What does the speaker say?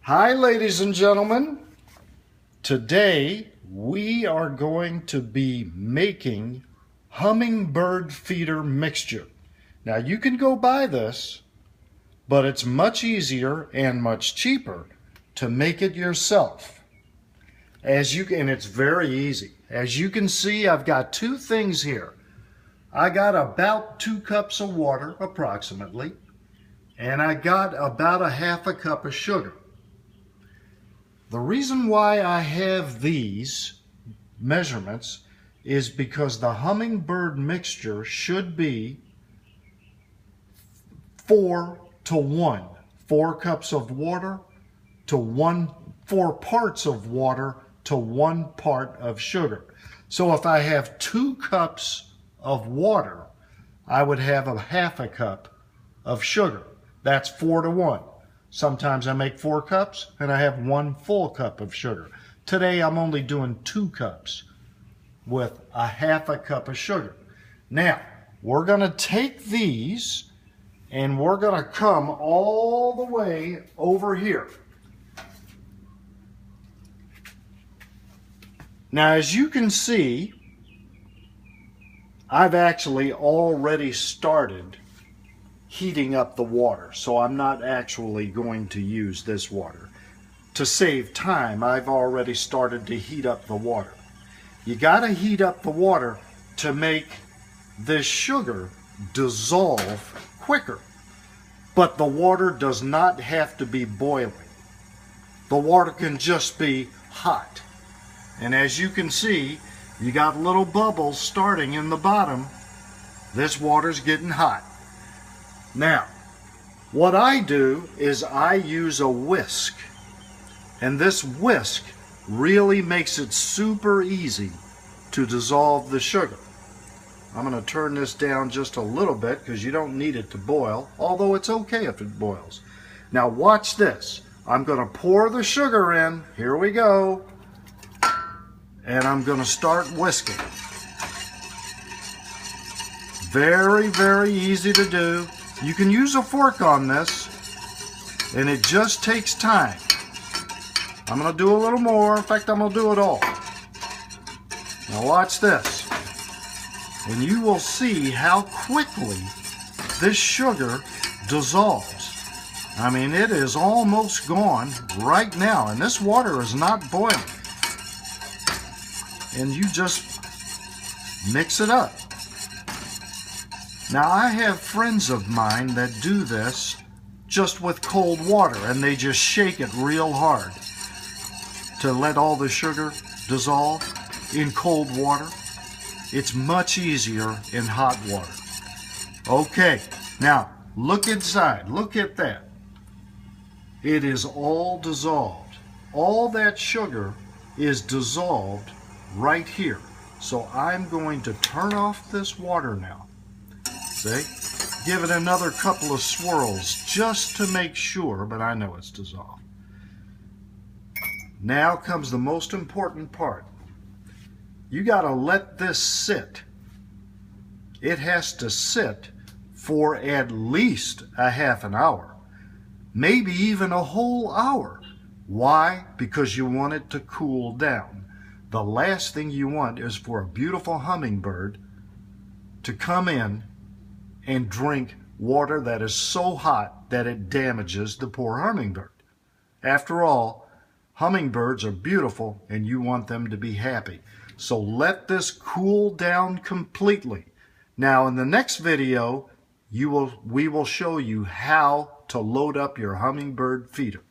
Hi, ladies and gentlemen. Today we are going to be making hummingbird feeder mixture. Now you can go buy this, but it's much easier and much cheaper to make it yourself. And it's very easy. As you can see, I've got two things here. I got about 2 cups of water approximately, and I got about a half a cup of sugar. The reason why I have these measurements is because the hummingbird mixture should be 4 to 1. 4 cups of water to 4 parts of water to 1 part of sugar. So if I have 2 cups of water, I would have a half a cup of sugar. That's 4 to 1. Sometimes I make 4 cups and I have 1 full cup of sugar. Today I'm only doing 2 cups with a half a cup of sugar. Now, we're going to take these and we're going to come all the way over here. Now, as you can see, I've actually already started heating up the water, so I'm not actually going to use this water. To save time, I've already started to heat up the water. You got to heat up the water to make this sugar dissolve quicker. But the water does not have to be boiling. The water can just be hot. And as you can see, you got little bubbles starting in the bottom. This water's getting hot. Now, what I do is I use a whisk, and this whisk really makes it super easy to dissolve the sugar. I'm going to turn this down just a little bit because you don't need it to boil, although it's okay if it boils. Now watch this. I'm going to pour the sugar in. Here we go. And I'm going to start whisking. Very, very easy to do. You can use a fork on this, and it just takes time. I'm going to do a little more. In fact, I'm going to do it all. Now watch this. And you will see how quickly this sugar dissolves. I mean, it is almost gone right now, and this water is not boiling. And you just mix it up. Now, I have friends of mine that do this just with cold water, and they just shake it real hard to let all the sugar dissolve in cold water. It's much easier in hot water. Okay, now look inside. Look at that. It is all dissolved. All that sugar is dissolved right here. So I'm going to turn off this water now. See? Give it another couple of swirls just to make sure, but I know it's dissolved. Now comes the most important part. You got to let this sit. It has to sit for at least a half an hour, maybe even a whole hour. Why? Because you want it to cool down. The last thing you want is for a beautiful hummingbird to come in and drink water that is so hot that it damages the poor hummingbird. After all, hummingbirds are beautiful and you want them to be happy. So let this cool down completely. Now in the next video, we will show you how to load up your hummingbird feeder.